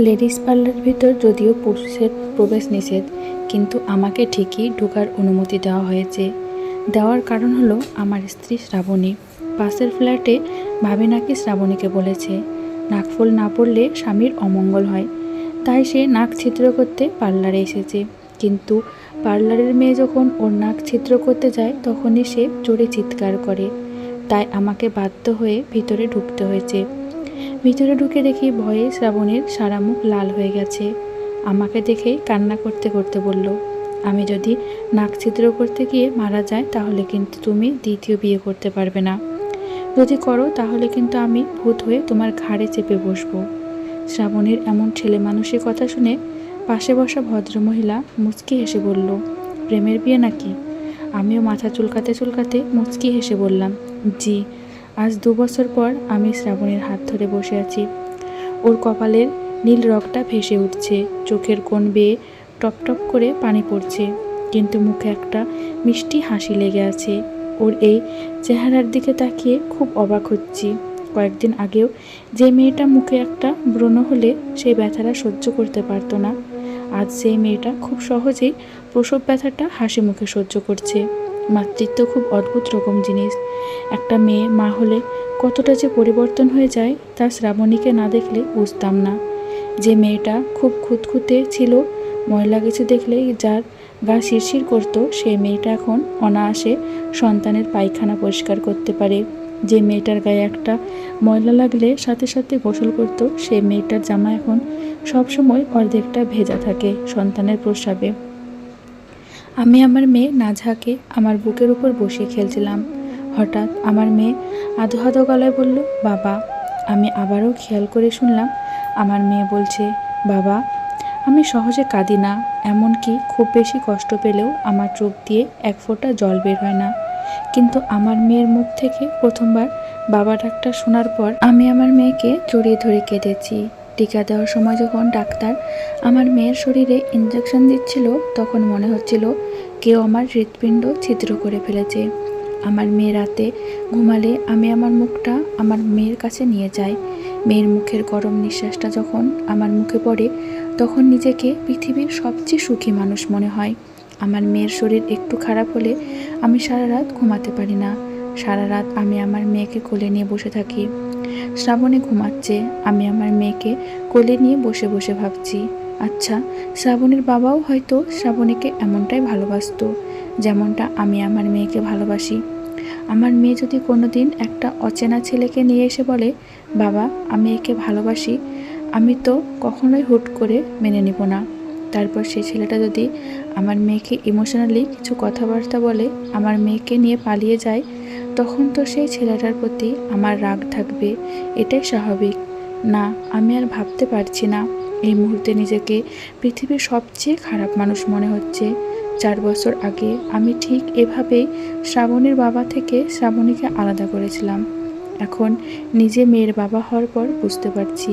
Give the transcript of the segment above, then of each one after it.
Ladies পার্লারের ভিতর যদিও পুরুষের প্রবেশ নিষেধ, কিন্তু আমাকে ঠিকই ঢোকার অনুমতি দেওয়া হয়েছে। দেওয়ার কারণ হলো আমার স্ত্রী শ্রাবণী। পাশের ফ্ল্যাটে ভাবি নাকি শ্রাবণীকে বলেছে নাকফুল না পড়লে স্বামীর অমঙ্গল হয়, তাই সে নাক ছিদ্র করতে পার্লারে এসেছে। কিন্তু পার্লারের মেয়ে যখন ওর নাক ছিদ্র করতে যায় তখনই সে জোরে চিৎকার করে, তাই আমাকে বাধ্য হয়ে ভিতরে ঢুকতে হয়েছে। ভিতরে ঢুকে দেখি ভয়ে শ্রাবণীর সারা মুখ লাল হয়ে গেছে। আমাকে দেখেই কান্না করতে করতে বলল, আমি যদি নাক ছিদ্র করতে গিয়ে মারা যাই তাহলে কিন্তু তুমি দ্বিতীয় বিয়ে করতে পারবে না। যদি করো তাহলে কিন্তু আমি ভূত হয়ে তোমার ঘাড়ে চেপে বসবো। শ্রাবণীর এমন ছেলে মানুষের কথা শুনে পাশে বসা ভদ্রমহিলা মুচকি হেসে বলল, প্রেমের বিয়ে নাকি? আমিও মাথা চুলকাতে চুলকাতে মুচকি হেসে বললাম, জি। আজ 2 বছর পর আমি শ্রাবণীর হাত ধরে বসে আছি। ওর কপালের নীল রগটা ভেসে উঠছে, চোখের কোণ বেয়ে টপ টপ করে পানি পড়ছে, কিন্তু মুখে একটা মিষ্টি হাসি লেগে আছে। ওর এই চেহারার দিকে তাকিয়ে খুব অবাক হচ্ছি। কয়েকদিন আগেও যে মেয়েটা মুখে একটা ব্রণ হলে সেই ব্যথাটা সহ্য করতে পারতো না, আজ সেই মেয়েটা খুব সহজেই প্রসব ব্যথাটা হাসি মুখে সহ্য করছে। মাতৃত্ব খুব অদ্ভুত রকম জিনিস। একটা মেয়ে মা হলে কতটা যে পরিবর্তন হয়ে যায় তা শ্রাবণীকে না দেখলে বুঝতাম না। যে মেয়েটা খুব খুঁতখুঁতে ছিল, ময়লা কিছু দেখলেই যার গা শিরশির করতো, সেই মেয়েটা এখন অনায়াসে সন্তানের পায়খানা পরিষ্কার করতে পারে। যে মেয়েটার গায়ে একটা ময়লা লাগলে সাথে সাথে গোসল করতো, সেই মেয়েটার জামা এখন সবসময় অর্ধেকটা ভেজা থাকে সন্তানের প্রস্রাবে। আমি আমার মেয়ে নাজহাকে আমার বুকের উপর বসিয়ে খেলছিলাম। হঠাৎ আমার মেয়ে আধো আধো গলায় বলল, বাবা। আমি আবারও খেয়াল করে শুনলাম আমার মেয়ে বলছে, বাবা। আমি সহজে কাঁদি না, এমনকি খুব বেশি কষ্ট পেলেও আমার চোখ দিয়ে এক ফোঁটা জল বের হয় না। কিন্তু আমার মেয়ের মুখ থেকে প্রথমবার বাবা ডাকটা শোনার পর আমি আমার মেয়েকে জড়িয়ে ধরে কেঁদেছি। টিকা দেওয়ার সময় যখন ডাক্তার আমার মেয়ের শরীরে ইঞ্জেকশন দিচ্ছিল, তখন মনে হচ্ছিল কেউ আমার হৃৎপিণ্ড ছিদ্র করে ফেলেছে। আমার মেয়ে রাতে ঘুমালে আমি আমার মুখটা আমার মেয়ের কাছে নিয়ে যাই। মেয়ের মুখের গরম নিঃশ্বাসটা যখন আমার মুখে পড়ে, তখন নিজেকে পৃথিবীর সবচেয়ে সুখী মানুষ মনে হয়। আমার মেয়ের শরীর একটু খারাপ হলে আমি সারা রাত ঘুমাতে পারি না। সারা রাত আমি আমার মেয়েকে কোলে নিয়ে বসে থাকি। শ্রাবণী ঘুমাচ্ছে, আমি আমার মেয়েকে কোলে নিয়ে বসে বসে ভাবছি, আচ্ছা, শ্রাবণীর বাবাও হয়তো শ্রাবণীকে এমনটাই ভালোবাসতো যেমনটা আমি আমার মেয়েকে ভালোবাসি। আমার মেয়ে যদি কোনোদিন একটা অচেনা ছেলেকে নিয়ে এসে বলে, বাবা আমি একে ভালোবাসি, আমি তো কখনোই হুট করে মেনে নিব না। তারপর সেই ছেলেটা যদি আমার মেয়েকে ইমোশনালি কিছু কথাবার্তা বলে, আমার মেয়েকে নিয়ে পালিয়ে যায়, তখন তো সেই ছেলেটার প্রতি আমার রাগ থাকবে, এটাই স্বাভাবিক। না, আমি আর ভাবতে পারছি না। এই মুহূর্তে নিজেকে পৃথিবীর সবচেয়ে খারাপ মানুষ মনে হচ্ছে। 4 বছর আগে আমি ঠিক এভাবেই শ্রাবণীর বাবা থেকে শ্রাবণীকে আলাদা করেছিলাম। এখন নিজে মেয়ের বাবা হওয়ার পর বুঝতে পারছি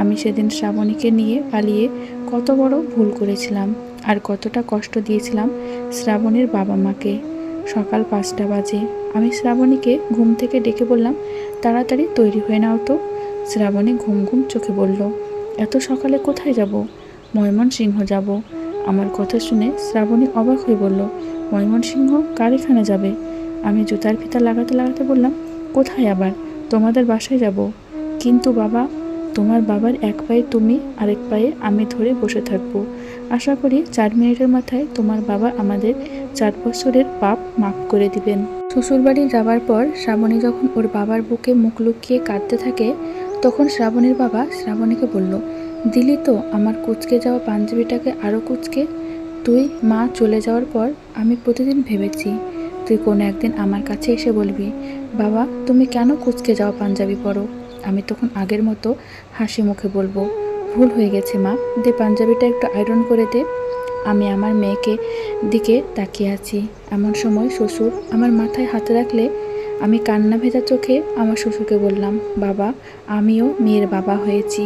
আমি সেদিন শ্রাবণীকে নিয়ে পালিয়ে কত বড় ভুল করেছিলাম, আর কতটা কষ্ট দিয়েছিলাম শ্রাবণীর বাবা মাকে। সকাল 5টা বাজে। আমি শ্রাবণীকে ঘুম থেকে ডেকে বললাম, তাড়াতাড়ি তৈরি হয়ে নাও তো। শ্রাবণী ঘুম ঘুম চোখে বলল, এত সকালে কোথায় যাব? ময়মনসিংহ যাব। আমার কথা শুনে শ্রাবণী অবাক হয়ে বলল, ময়মনসিংহ? কার এখানে যাবে? আমি জুতার ফিতা লাগাতে লাগাতে বললাম, কোথায় আবার? তোমাদের বাসায় যাব। কিন্তু বাবা। তোমার বাবার এক পায়ে তুমি, আরেক পায়ে আমি ধরে বসে থাকবো। আশা করি 4 মিনিটের মাথায় তোমার বাবা আমাদের 4 বছরের পাপ মাফ করে দিবেন। শ্বশুরবাড়ি যাবার পর শ্রাবণী যখন ওর বাবার বুকে মুখ লুকিয়ে কাঁদতে থাকে, তখন শ্রাবণীর বাবা শ্রাবণীকে বলল, দিলি তো আমার কুঁচকে যাওয়া পাঞ্জাবিটাকে আরও কুঁচকে। তুই মা চলে যাওয়ার পর আমি প্রতিদিন ভেবেছি তুই কোনো একদিন আমার কাছে এসে বলবি, বাবা তুমি কেন কুঁচকে যাওয়া পাঞ্জাবি পরো। আমি তখন আগের মতো হাসি মুখে বলবো, ভুল হয়ে গেছে মা, দে পাঞ্জাবিটা একটু আয়রন করে দে। আমি আমার মেয়েকে দিকে তাকিয়ে আছি। এমন সময় শ্বশুর আমার মাথায় হাত রাখলে আমি কান্না ভেজা চোখে আমার শ্বশুরকে বললাম, বাবা আমিও মেয়ের বাবা হয়েছি।